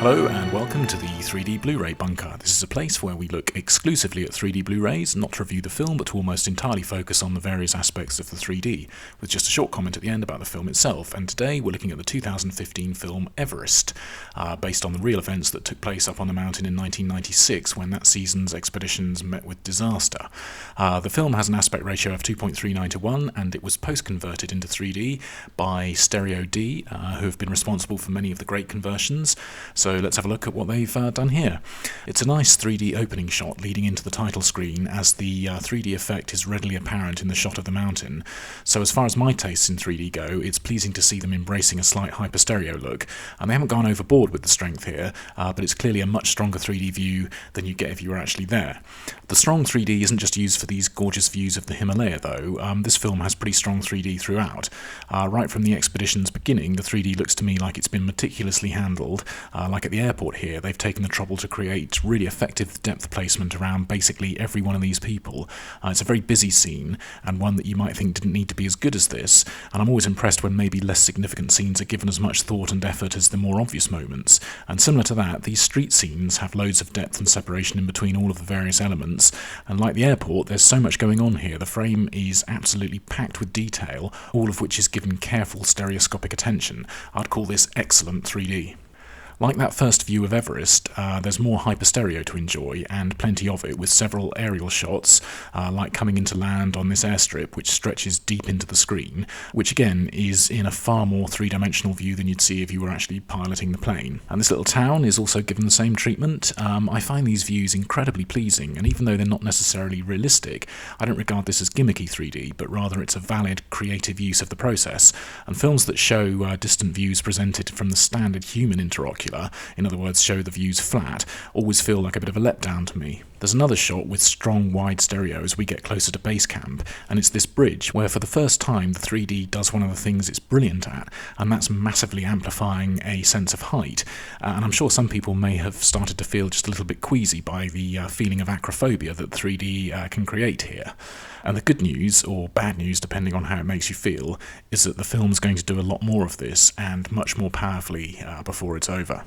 Hello and welcome to the 3D Blu-ray Bunker. This is a place where we look exclusively at 3D Blu-rays, not to review the film but to almost entirely focus on the various aspects of the 3D, with just a short comment at the end about the film itself. And today we're looking at the 2015 film Everest, based on the real events that took place up on the mountain in 1996 when that season's expeditions met with disaster. The film has an aspect ratio of 2.39 to 1 and it was post-converted into 3D by Stereo D, who have been responsible for many of the great conversions. So let's have a look at what they've done here. It's a nice 3D opening shot leading into the title screen as the 3D effect is readily apparent in the shot of the mountain. So as far as my tastes in 3D go, it's pleasing to see them embracing a slight hyper-stereo look. And they haven't gone overboard with the strength here, but it's clearly a much stronger 3D view than you get if you were actually there. The strong 3D isn't just used for these gorgeous views of the Himalaya though. This film has pretty strong 3D throughout. Right from the expedition's beginning, the 3D looks to me like it's been meticulously handled. Like at the airport here, they've taken the trouble to create really effective depth placement around basically every one of these people. It's a very busy scene, and one that you might think didn't need to be as good as this, and I'm always impressed when maybe less significant scenes are given as much thought and effort as the more obvious moments. And similar to that, these street scenes have loads of depth and separation in between all of the various elements, and like the airport, there's so much going on here. The frame is absolutely packed with detail, all of which is given careful stereoscopic attention. I'd call this excellent 3D. Like that first view of Everest, there's more hyper-stereo to enjoy, and plenty of it, with several aerial shots, like coming into land on this airstrip, which stretches deep into the screen, which again is in a far more three-dimensional view than you'd see if you were actually piloting the plane. And this little town is also given the same treatment. I find these views incredibly pleasing, and even though they're not necessarily realistic, I don't regard this as gimmicky 3D, but rather it's a valid, creative use of the process. And films that show distant views presented from the standard human interocular, in other words show the views flat, always feel like a bit of a letdown to me. There's another shot with strong wide stereo as we get closer to base camp, and it's this bridge where for the first time the 3D does one of the things it's brilliant at, and that's massively amplifying a sense of height. And I'm sure some people may have started to feel just a little bit queasy by the feeling of acrophobia that 3D can create here. And the good news, or bad news depending on how it makes you feel, is that the film's going to do a lot more of this, and much more powerfully before it's over.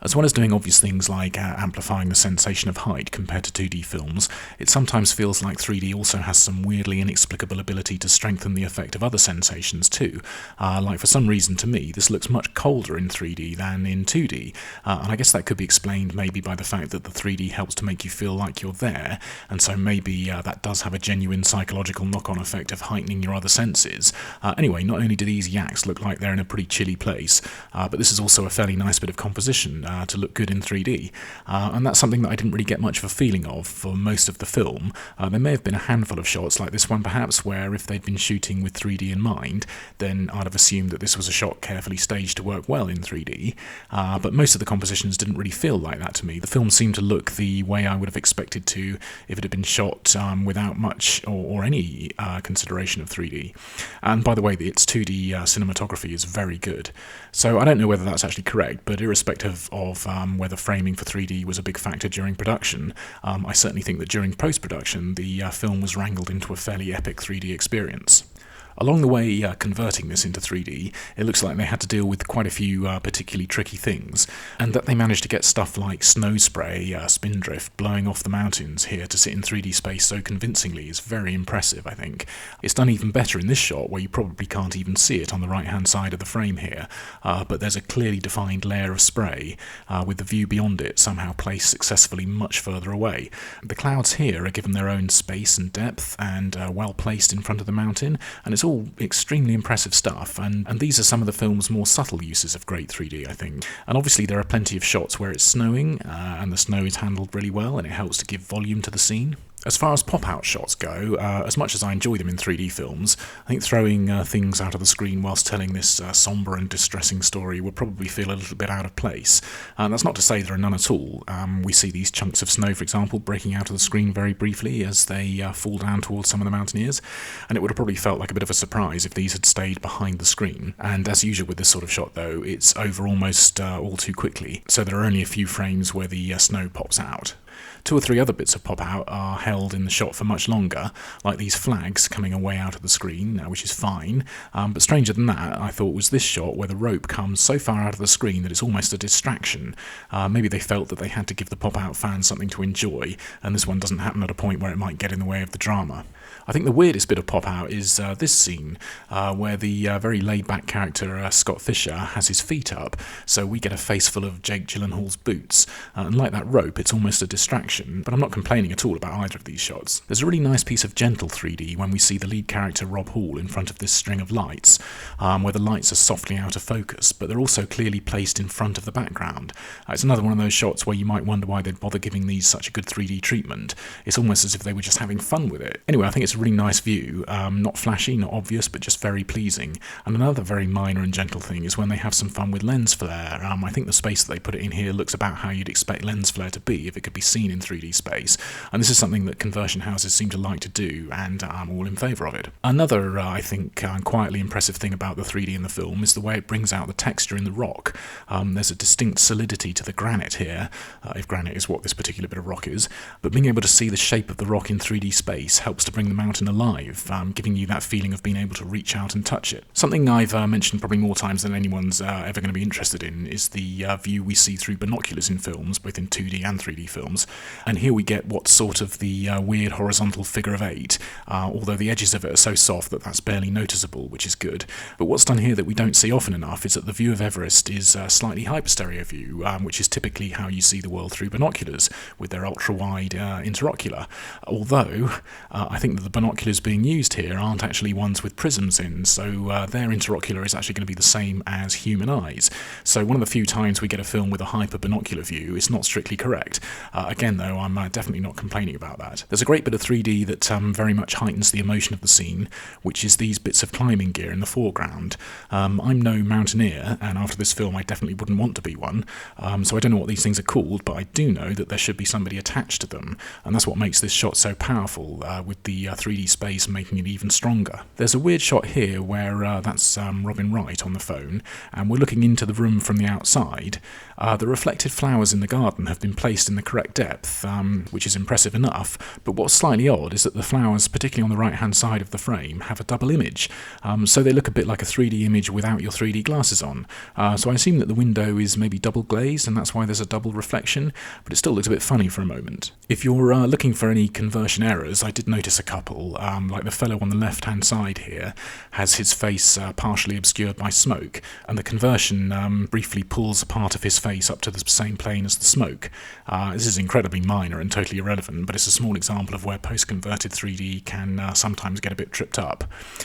As well as doing obvious things like amplifying the sensation of height compared to 2D films, it sometimes feels like 3D also has some weirdly inexplicable ability to strengthen the effect of other sensations too. Like for some reason to me, this looks much colder in 3D than in 2D, and I guess that could be explained maybe by the fact that the 3D helps to make you feel like you're there, and so maybe that does have a genuine psychological knock-on effect of heightening your other senses. Anyway, not only do these yaks look like they're in a pretty chilly place, but this is also a fairly nice bit of composition to look good in 3D, and that's something that I didn't really get much of a feeling of for most of the film. There may have been a handful of shots like this one perhaps, where if they'd been shooting with 3D in mind, then I'd have assumed that this was a shot carefully staged to work well in 3D, but most of the compositions didn't really feel like that to me. The film seemed to look the way I would have expected to if it had been shot without much or any consideration of 3D. And by the way, its 2D cinematography is very good. So I don't know whether that's actually correct, but irrespective of whether framing for 3D was a big factor during production, I certainly think that during post-production the film was wrangled into a fairly epic 3D experience. Along the way, converting this into 3D, it looks like they had to deal with quite a few particularly tricky things, and that they managed to get stuff like snow spray, spindrift, blowing off the mountains here to sit in 3D space so convincingly is very impressive, I think. It's done even better in this shot, where you probably can't even see it on the right-hand side of the frame here, but there's a clearly defined layer of spray, with the view beyond it somehow placed successfully much further away. The clouds here are given their own space and depth, and well placed in front of the mountain, and it's all extremely impressive stuff, and these are some of the film's more subtle uses of great 3D, I think. And obviously there are plenty of shots where it's snowing, and the snow is handled really well, and it helps to give volume to the scene. As far as pop-out shots go, as much as I enjoy them in 3D films, I think throwing things out of the screen whilst telling this sombre and distressing story would probably feel a little bit out of place. That's not to say there are none at all. We see these chunks of snow, for example, breaking out of the screen very briefly as they fall down towards some of the mountaineers, and it would have probably felt like a bit of a surprise if these had stayed behind the screen. And as usual with this sort of shot, though, it's over almost all too quickly, so there are only a few frames where the snow pops out. Two or three other bits of pop-out are held in the shot for much longer, like these flags coming away out of the screen, which is fine, but stranger than that, I thought, was this shot where the rope comes so far out of the screen that it's almost a distraction. Maybe they felt that they had to give the pop-out fans something to enjoy, and this one doesn't happen at a point where it might get in the way of the drama. I think the weirdest bit of pop-out is this scene, where the very laid-back character Scott Fisher has his feet up, so we get a face full of Jake Gyllenhaal's boots, and like that rope, it's almost a distraction, but I'm not complaining at all about either of these shots. There's a really nice piece of gentle 3D when we see the lead character Rob Hall in front of this string of lights, where the lights are softly out of focus, but they're also clearly placed in front of the background. It's another one of those shots where you might wonder why they'd bother giving these such a good 3D treatment. It's almost as if they were just having fun with it. Anyway, I think it's a really nice view, not flashy, not obvious, but just very pleasing. And another very minor and gentle thing is when they have some fun with lens flare. I think the space that they put it in here looks about how you'd expect lens flare to be if it could be seen in 3D space, and this is something that conversion houses seem to like to do, and I'm all in favour of it. Another, I think, quietly impressive thing about the 3D in the film is the way it brings out the texture in the rock. There's a distinct solidity to the granite here, if granite is what this particular bit of rock is, but being able to see the shape of the rock in 3D space helps to bring the mountain alive, giving you that feeling of being able to reach out and touch it. Something I've mentioned probably more times than anyone's ever going to be interested in is the view we see through binoculars in films, both in 2D and 3D films, and here we get what's sort of the weird horizontal figure of 8, although the edges of it are so soft that that's barely noticeable, which is good. But what's done here that we don't see often enough is that the view of Everest is a slightly hyperstereo view, which is typically how you see the world through binoculars, with their ultra-wide interocular. Although, I think that the binoculars being used here aren't actually ones with prisms in, so their interocular is actually going to be the same as human eyes. So one of the few times we get a film with a hyper binocular view, it's not strictly correct. Again though, I'm definitely not complaining about that. There's a great bit of 3D that very much heightens the emotion of the scene, which is these bits of climbing gear in the foreground. I'm no mountaineer, and after this film I definitely wouldn't want to be one, so I don't know what these things are called, but I do know that there should be somebody attached to them, and that's what makes this shot so powerful, with the 3D space making it even stronger. There's a weird shot here where that's Robin Wright on the phone, and we're looking into the room from the outside. The reflected flowers in the garden have been placed in the correct depth, which is impressive enough, but what's slightly odd is that the flowers, particularly on the right hand side of the frame, have a double image, so they look a bit like a 3D image without your 3D glasses on. So I assume that the window is maybe double glazed and that's why there's a double reflection, but it still looks a bit funny for a moment. If you're looking for any conversion errors, I did notice a couple, like the fellow on the left hand side here has his face partially obscured by smoke, and the conversion briefly pulls a part of his face up to the same plane as the smoke. This is incredibly minor and totally irrelevant, but it's a small example of where post-converted 3D can sometimes get a bit tripped up.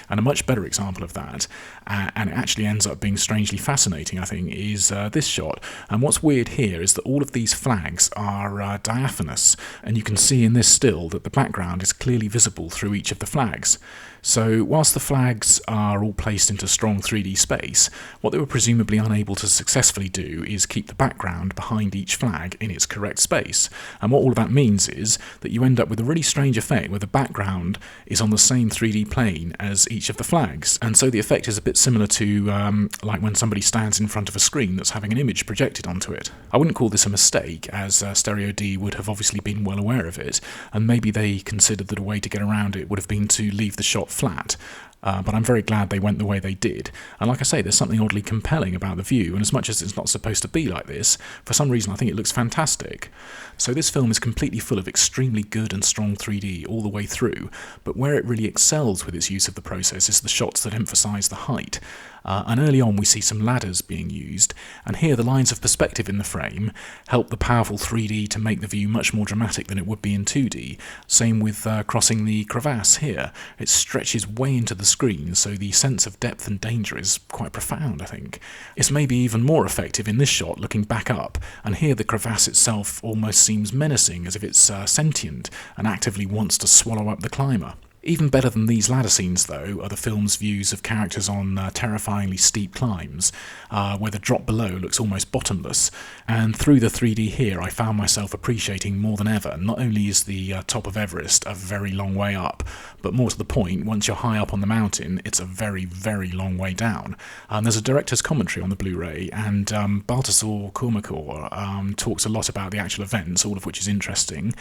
And a much better example of that, and it actually ends up being strangely fascinating, I think, is this shot. And what's weird here is that all of these flags are diaphanous, and you can see in this still that the background is clearly visible through each of the flags. So whilst the flags are all placed into strong 3D space, what they were presumably unable to successfully do is keep the background behind each flag in its correct space. And what all of that means is that you end up with a really strange effect where the background is on the same 3D plane as each of the flags. And so the effect is a bit similar to like when somebody stands in front of a screen that's having an image projected onto it. I wouldn't call this a mistake, as Stereo D would have obviously been well aware of it, and maybe they considered that a way to get around it would have been to leave the shot flat. But I'm very glad they went the way they did. And like I say, there's something oddly compelling about the view, and as much as it's not supposed to be like this, for some reason I think it looks fantastic. So this film is completely full of extremely good and strong 3D all the way through, but where it really excels with its use of the process is the shots that emphasise the height. And early on we see some ladders being used, and here the lines of perspective in the frame help the powerful 3D to make the view much more dramatic than it would be in 2D. Same with crossing the crevasse here. It stretches way into the screen, so the sense of depth and danger is quite profound, I think. It's maybe even more effective in this shot looking back up, and here the crevasse itself almost seems menacing, as if it's sentient and actively wants to swallow up the climber. Even better than these ladder scenes, though, are the film's views of characters on terrifyingly steep climbs, where the drop below looks almost bottomless. And through the 3D here, I found myself appreciating more than ever. Not only is the top of Everest a very long way up, but more to the point, once you're high up on the mountain, it's a very, very long way down. There's a director's commentary on the Blu-ray, and Baltasar Kormákur talks a lot about the actual events, all of which is interesting.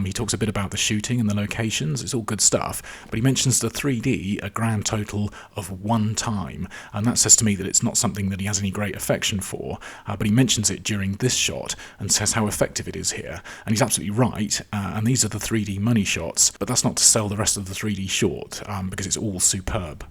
He talks a bit about the shooting and the locations. It's all good stuff. But he mentions the 3D a grand total of 1 time, and that says to me that it's not something that he has any great affection for, but he mentions it during this shot and says how effective it is here, and he's absolutely right, and these are the 3D money shots, but that's not to sell the rest of the 3D short, because it's all superb.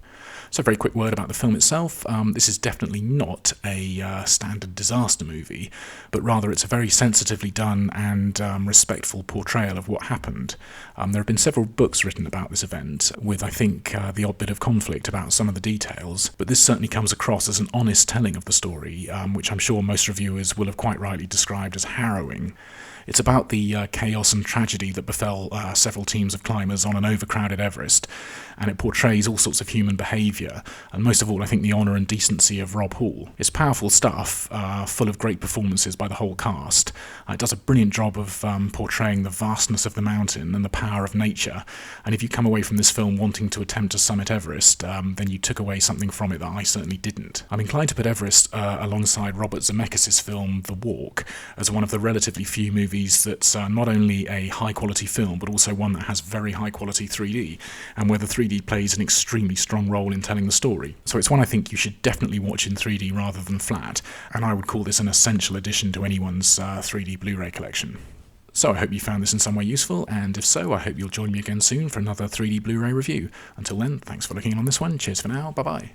So a very quick word about the film itself. This is definitely not a standard disaster movie, but rather it's a very sensitively done and respectful portrayal of what happened. There have been several books written about this event, with I think the odd bit of conflict about some of the details, but this certainly comes across as an honest telling of the story, which I'm sure most reviewers will have quite rightly described as harrowing. It's about the chaos and tragedy that befell several teams of climbers on an overcrowded Everest, and it portrays all sorts of human behaviour, and most of all, I think, the honour and decency of Rob Hall. It's powerful stuff, full of great performances by the whole cast. It does a brilliant job of portraying the vastness of the mountain and the power of nature, and if you come away from this film wanting to attempt to summit Everest, then you took away something from it that I certainly didn't. I'm inclined to put Everest alongside Robert Zemeckis' film The Walk as one of the relatively few movies that's not only a high-quality film, but also one that has very high-quality 3D, and where the 3D plays an extremely strong role in telling the story. So it's one I think you should definitely watch in 3D rather than flat, and I would call this an essential addition to anyone's 3D Blu-ray collection. So I hope you found this in some way useful, and if so, I hope you'll join me again soon for another 3D Blu-ray review. Until then, thanks for looking in on this one, cheers for now, bye-bye.